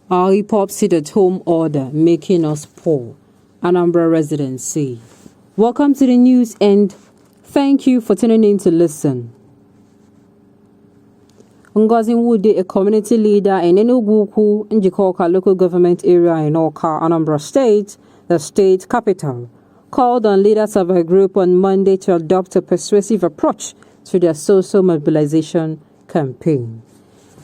Our IPOB sit-at-home order making us poor, ANAMBRA residents say. Welcome to the news and thank you for tuning in to listen. Ngozi Nwude, a community leader in Enugu, Njikoka local government area in Awka, Anambra State, the state capital, called on leaders of her group on Monday to adopt a persuasive approach to their social mobilization campaign.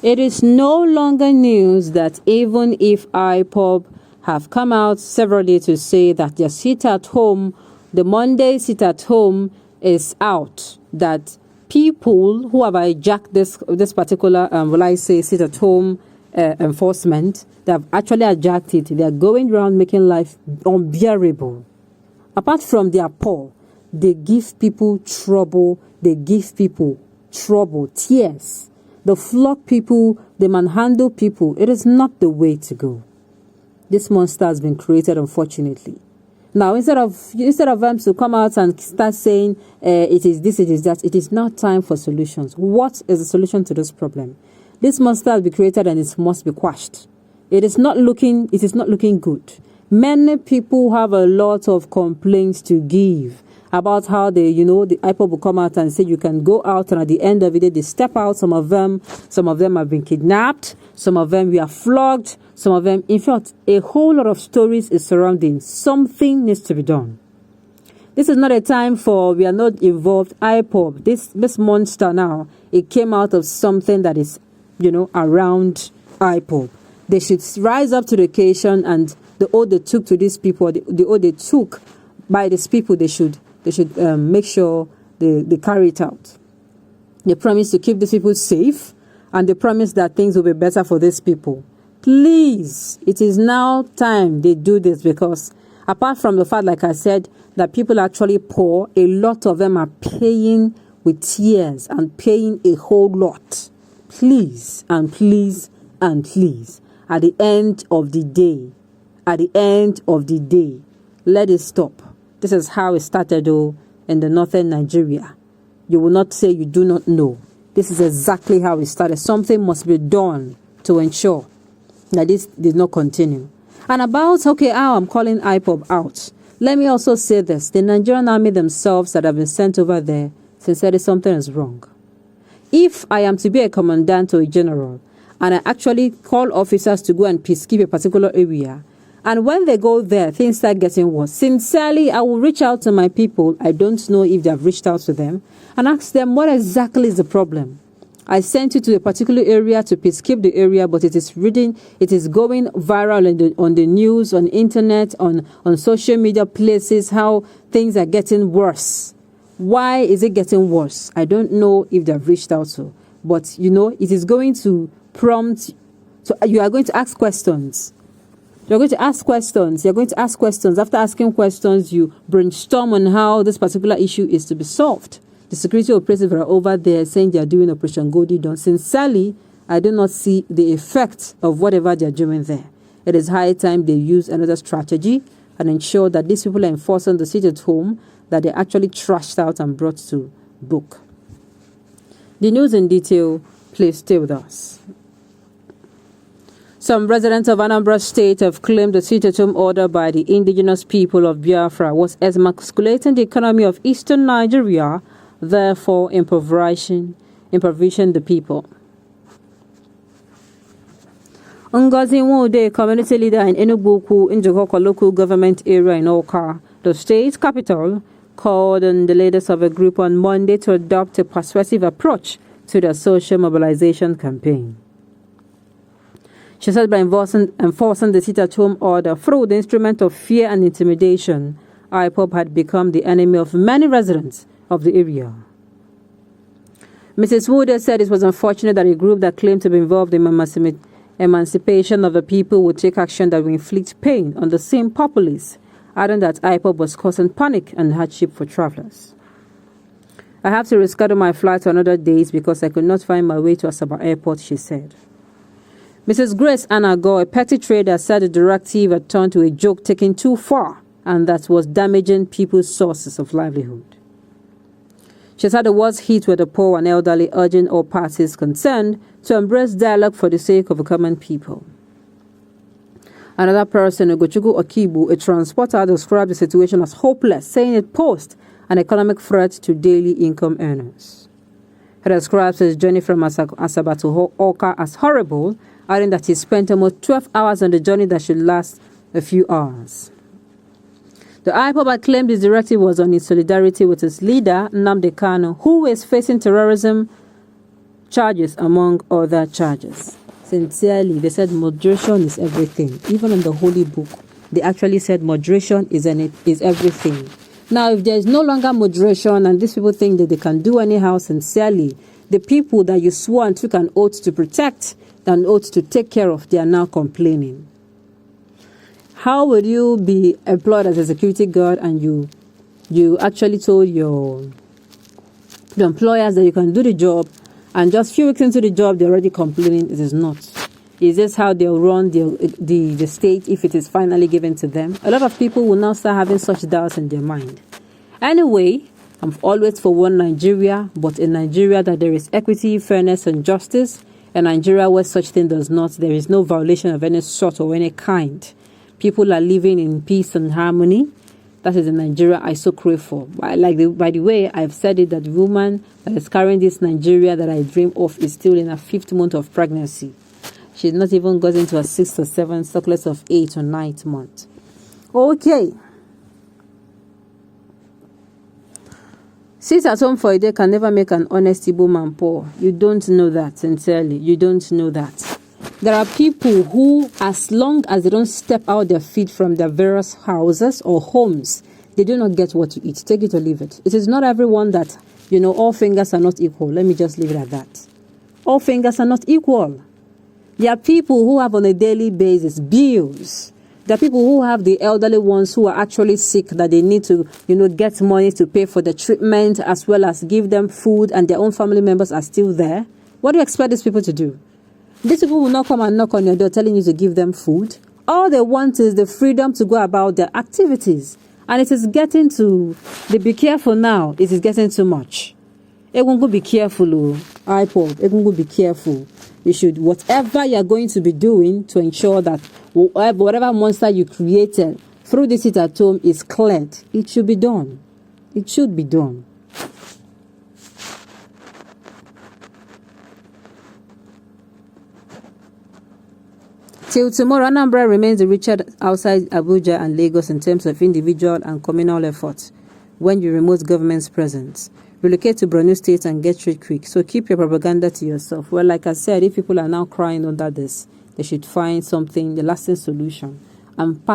It is no longer news that even if IPOB have come out severally to say that their sit-at-home, the Monday sit-at-home is out, that people who have hijacked this particular, sit-at-home enforcement, they have actually hijacked it. They are going around making life unbearable. Apart from their poor, they give people trouble. They give people trouble, tears. They flog people, they manhandle people. It is not the way to go. This monster has been created, unfortunately. Now, instead of them to come out and start saying it is this, it is that, it is now time for solutions. What is the solution to this problem? This monster has been created and it must be quashed. It is not looking good. Many people have a lot of complaints to give about how the IPOB will come out and say you can go out, and at the end of the day they step out. Some of them have been kidnapped, some of them were flogged, some of them, in fact, a whole lot of stories is surrounding. Something needs to be done. This is not a time for we are not involved. IPOB, this monster now, it came out of something that is, around IPOB. They should rise up to the occasion, and the oath they took to these people, the oath they took by these people, they should make sure they carry it out. They promise to keep these people safe, and they promise that things will be better for these people. Please, it is now time they do this, because apart from the fact, like I said, that people are actually poor, a lot of them are paying with tears and paying a whole lot. Please, and please, and please, at the end of the day, let it stop. This is how it started, though, in the northern Nigeria. You will not say you do not know. This is exactly how it started. Something must be done to ensure that this did not continue. And about, how I'm calling IPOB out. Let me also say this. The Nigerian army themselves that have been sent over there sincerely something is wrong. If I am to be a commandant or a general, and I actually call officers to go and peacekeep a particular area, and when they go there, things start getting worse. Sincerely, I will reach out to my people. I don't know if they have reached out to them, and ask them what exactly is the problem. I sent you to a particular area to peacekeep the area, but it is going viral on the news, on internet, on social media places, how things are getting worse. Why is it getting worse? I don't know if they have reached out to, but it is going to prompt. So you are going to ask questions. You're going to ask questions. After asking questions, you brainstorm on how this particular issue is to be solved. The security operatives are over there saying they are doing Operation Goldie Dawn. Sincerely, I do not see the effect of whatever they are doing there. It is high time they use another strategy and ensure that these people are enforcing the sit-at-home that they actually trashed out and brought to book. The news in detail, please stay with us. Some residents of Anambra State have claimed the sit-at-home order by the indigenous people of Biafra was emasculating the economy of eastern Nigeria, therefore impoverishing the people. Ngozi Nwude, a community leader in Enugu, Njikoka local government area in Awka, the state capital, called on the leaders of a group on Monday to adopt a persuasive approach to their social mobilization campaign. She said by enforcing the sit-at-home order through the instrument of fear and intimidation, IPOB had become the enemy of many residents of the area. Mrs. Nwude said it was unfortunate that a group that claimed to be involved in emancipation of the people would take action that will inflict pain on the same populace, adding that IPOB was causing panic and hardship for travelers. I have to reschedule my flight to another days because I could not find my way to Asaba Airport, she said. Mrs. Grace Anago, a petty trader, said the directive had turned to a joke taken too far and that was damaging people's sources of livelihood. She said the words hit with the poor and elderly, urging all parties concerned to embrace dialogue for the sake of the common people. Another person, Ugochukwu Okibu, a transporter, described the situation as hopeless, saying it posed an economic threat to daily income earners. He describes his journey from Asaba to Awka as horrible, adding that he spent almost 12 hours on the journey that should last a few hours. The IPOB claimed his directive was on his solidarity with his leader, Nnamdi Kanu, who is facing terrorism charges among other charges. Sincerely, they said moderation is everything. Even in the Holy Book, they actually said moderation is everything. Now, if there is no longer moderation and these people think that they can do anyhow, sincerely, the people that you swore and took an oath to protect, an oath to take care of, they are now complaining. How would you be employed as a security guard and you actually told your employers that you can do the job, and just a few weeks into the job, they're already complaining? It is not. Is this how they'll run the state if it is finally given to them? A lot of people will now start having such doubts in their mind. Anyway, I'm always for one Nigeria, but a Nigeria that there is equity, fairness, and justice. A Nigeria where such thing does not. There is no violation of any sort or any kind. People are living in peace and harmony. That is the Nigeria I so crave for. By the way, I've said it that the woman that is carrying this Nigeria that I dream of is still in her 5th month of pregnancy. She's not even got into her 6th or 7th, suckless of 8th or 9th month. Okay. Sit at home for a day can never make an honest Igbo man poor. You don't know that, sincerely. You don't know that. There are people who, as long as they don't step out their feet from their various houses or homes, they do not get what to eat. Take it or leave it. It is not everyone that, all fingers are not equal. Let me just leave it at that. All fingers are not equal. There are people who have on a daily basis bills. There are people who have the elderly ones who are actually sick that they need to, get money to pay for the treatment as well as give them food, and their own family members are still there. What do you expect these people to do? These people will not come and knock on your door telling you to give them food. All they want is the freedom to go about their activities. And it is getting to, be careful now, it is getting too much. Egungu, be careful, IPOB, Egungu, be careful. You should, whatever you're going to be doing to ensure that whatever monster you created through this sit at home is cleared. It should be done. It should be done. Till tomorrow, Anambra remains the richest outside Abuja and Lagos in terms of individual and communal efforts when you remote government's presence. Relocate to Borno State and get rich quick. So keep your propaganda to yourself. Well, like I said, if people are now crying under this, they should find something, the lasting solution, and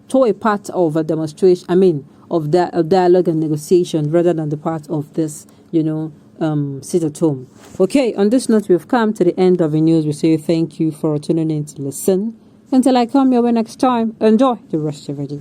tow a part of a demonstration, of dialogue and negotiation rather than the part of this, sit at home. Okay, on this note, we've come to the end of the news. We say thank you for tuning in to listen. Until I come your way next time, enjoy the rest of your day.